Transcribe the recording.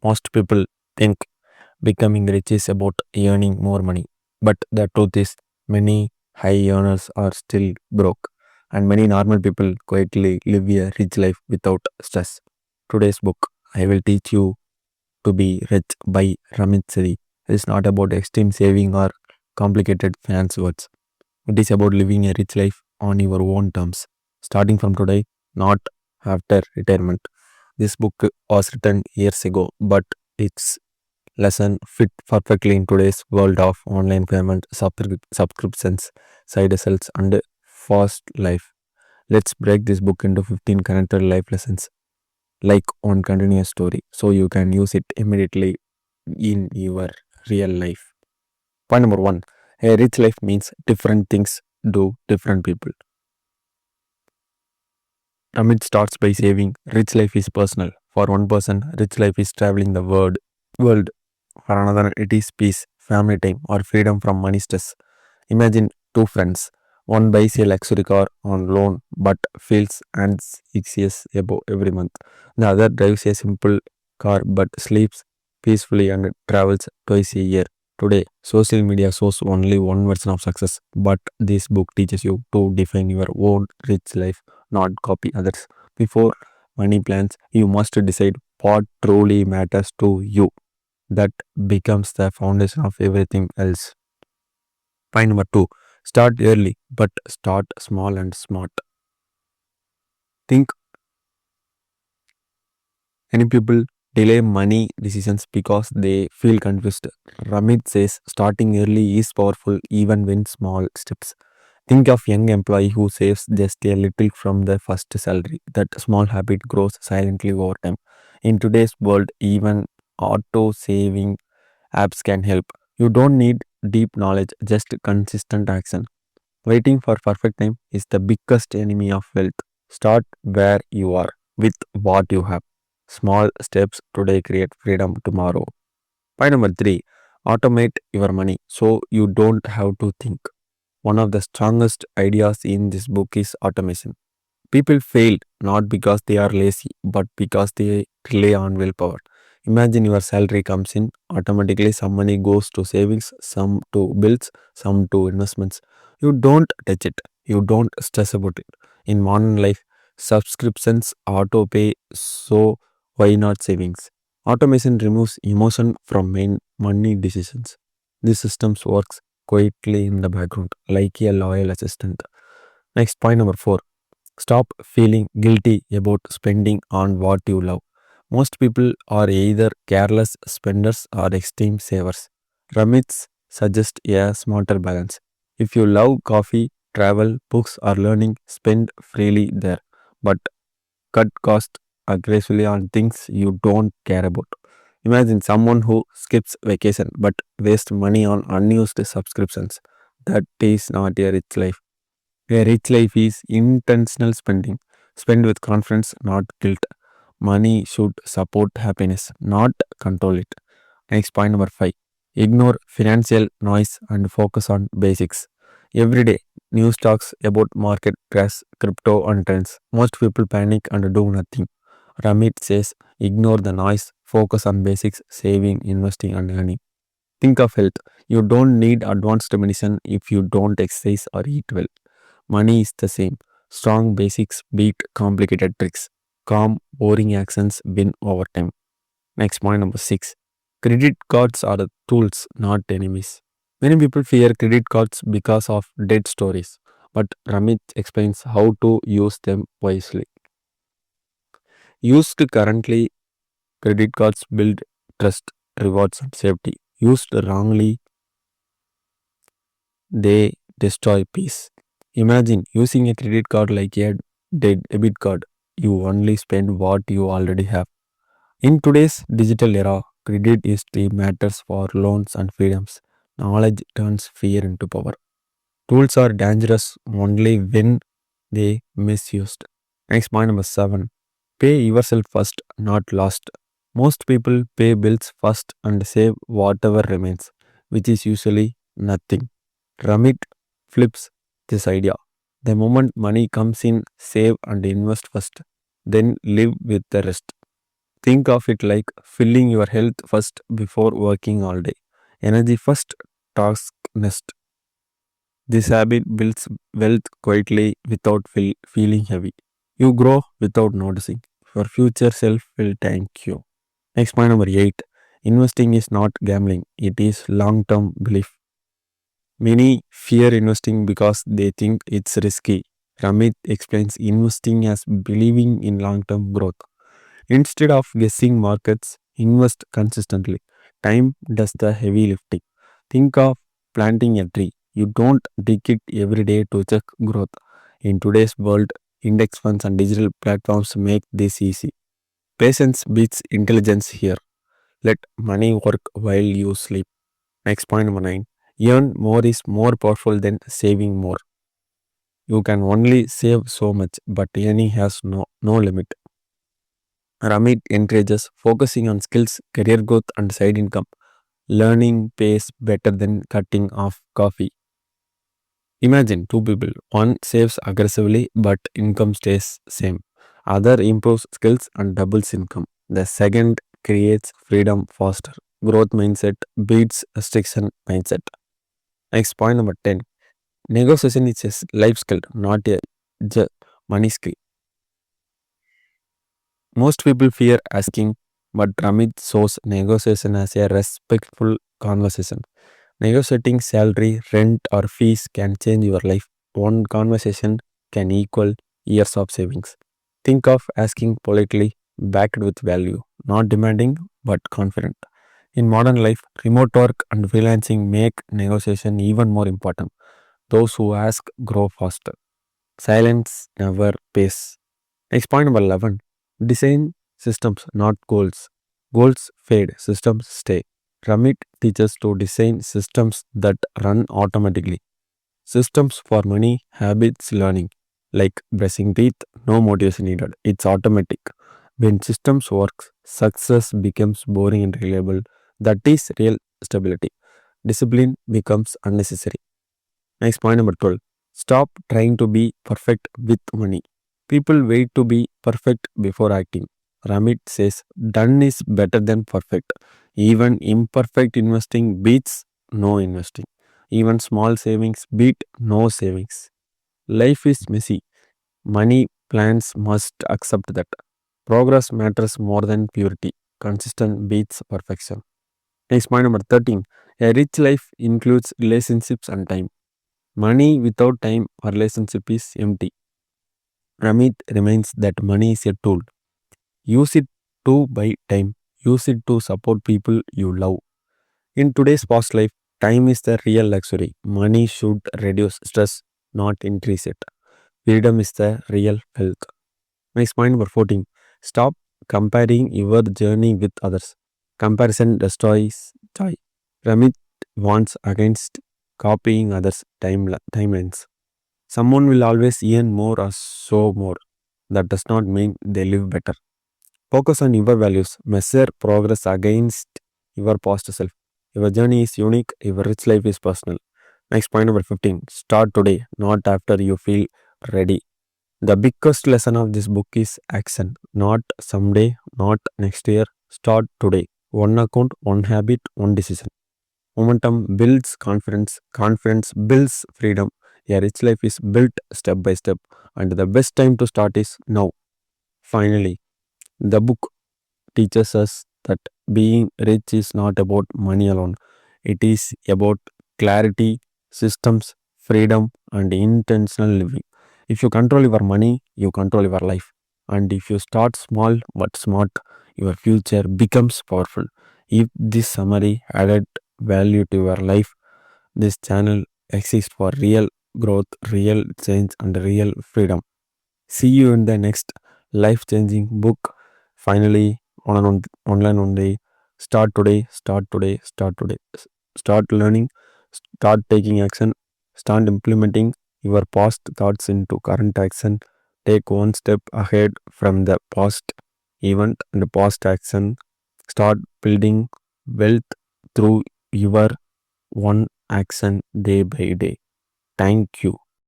Most people think becoming rich is about earning more money. But the truth is, many high earners are still broke, and many normal people quietly live a rich life without stress. Today's book, I will teach you to be rich by Ramit Sethi. It's not about extreme saving or complicated fancy words. It is about living a rich life on your own terms, starting from today, not after retirement. This book was written years ago, but its lesson fit perfectly in today's world of online payment, subscriptions, side hustles, and fast life. Let's break this book into 15 connected life lessons, like one continuous story, so you can use it immediately in your real life. Point number one, a rich life means different things do different people. Amit starts by saying rich life is personal. For one person, rich life is traveling the world. For another, it is peace, family time, or freedom from money stress. Imagine two friends. One buys a luxury car on loan but feels anxious about every month. The other drives a simple car but sleeps peacefully and travels twice a year. Today, social media shows only one version of success, but this book teaches you to define your own rich life, not copy others. Before money plans, you must decide what truly matters to you. That becomes the foundation of everything else. Point number two, start early, but start small and smart. Think many people delay money decisions because they feel confused. Ramit says starting early is powerful even when small steps. Think of young employee who saves just a little from their first salary. That small habit grows silently over time. In today's world, even auto saving apps can help. You don't need deep knowledge, just consistent action. Waiting for perfect time is the biggest enemy of wealth. Start where you are with what you have. Small steps today create freedom tomorrow. Point number three, automate your money so you don't have to think. One of the strongest ideas in this book is automation. People fail not because they are lazy, but because they rely on willpower. Imagine your salary comes in, automatically some money goes to savings, some to bills, some to investments. You don't touch it, you don't stress about it. In modern life, subscriptions auto pay, so why not savings? Automation removes emotion from main money decisions. This system works quietly in the background, like a loyal assistant. Next, point number four, stop feeling guilty about spending on what you love. Most people are either careless spenders or extreme savers. Ramits suggests a smarter balance. If you love coffee, travel, books, or learning, spend freely there. But cut costs aggressively on things you don't care about. Imagine someone who skips vacation but wastes money on unused subscriptions. That is not a rich life. A rich life is intentional spending. Spend with confidence, not guilt. Money should support happiness, not control it. Next, point number five. Ignore financial noise and focus on basics. Every day, news talks about market crash, crypto, and trends. Most people panic and do nothing. Ramit says, ignore the noise, focus on basics, saving, investing, and earning. Think of health. You don't need advanced medicine if you don't exercise or eat well. Money is the same. Strong basics beat complicated tricks. Calm, boring actions win over time. Next, point number six. Credit cards are the tools, not enemies. Many people fear credit cards because of dead stories, but Ramit explains how to use them wisely. Used currently, credit cards build trust, rewards, and safety. Used wrongly, they destroy peace. Imagine using a credit card like a dead debit card. You only spend what you already have. In today's digital era, credit history matters for loans and freedoms. Knowledge turns fear into power. Tools are dangerous only when they misused. Next, point number seven. Pay yourself first, not last. Most people pay bills first and save whatever remains, which is usually nothing. Ramit flips this idea. The moment money comes in, save and invest first, then live with the rest. Think of it like filling your health first before working all day. Energy first, task next. This habit builds wealth quietly without feeling heavy. You grow without noticing. Your future self will thank you. Next point number 8. Investing is not gambling, it is long term belief. Many fear investing because they think it's risky. Ramit explains investing as believing in long term growth. Instead of guessing markets, invest consistently. Time does the heavy lifting. Think of planting a tree. You don't dig it every day to check growth. In today's world, index funds and digital platforms make this easy. Patience beats intelligence here. Let money work while you sleep. Next point number 9. Earn more is more powerful than saving more. You can only save so much, but earning has no limit. Ramit encourages focusing on skills, career growth, and side income. Learning pays better than cutting off coffee. Imagine two people. One saves aggressively but income stays same. Other improves skills and doubles income. The second creates freedom faster. Growth mindset beats restriction mindset. Next point number 10. Negotiation is a life skill, not a j- money skill. Most people fear asking, but Ramit shows negotiation as a respectful conversation. Negotiating salary, rent, or fees can change your life. One conversation can equal years of savings. Think of asking politely, backed with value, not demanding but confident. In modern life, remote work and freelancing make negotiation even more important. Those who ask grow faster. Silence never pays. Next point number 11. Design systems, not goals. Goals fade, systems stay. Ramit teaches to design systems that run automatically. Systems for money, habits, learning. Like brushing teeth, no motivation needed. It's automatic. When systems work, success becomes boring and reliable. That is real stability. Discipline becomes unnecessary. Next point number 12. Stop trying to be perfect with money. People wait to be perfect before acting. Ramit says done is better than perfect. Even imperfect investing beats no investing. Even small savings beat no savings. Life is messy. Money plans must accept that. Progress matters more than purity. Consistent beats perfection. Next point number 13. A rich life includes relationships and time. Money without time or relationship is empty. Ramit reminds that money is a tool. Use it to buy time. Use it to support people you love. In today's fast life, time is the real luxury. Money should reduce stress, not increase it. Freedom is the real wealth. Next point number 14. Stop comparing your journey with others. Comparison destroys joy. Ramit warns against copying others' timelines. Someone will always earn more or show more. That does not mean they live better. Focus on your values. Measure progress against your past self. Your journey is unique. Your rich life is personal. Next point number 15. Start today, not after you feel ready. The biggest lesson of this book is action. Not someday, not next year. Start today. One account, one habit, one decision. Momentum builds confidence. Confidence builds freedom. A rich life is built step by step, and the best time to start is now. Finally, the book teaches us that being rich is not about money alone. It is about clarity, systems, freedom, and intentional living. If you control your money, you control your life. And if you start small but smart, your future becomes powerful. If this summary added value to your life, this channel exists for real growth, real change, and real freedom. See you in the next life changing book. Finally, online only. Start today, start today, start today. Start learning, start taking action, start implementing your past thoughts into current action. Take one step ahead from the past event and past action. Start building wealth through your one action day by day. Thank you.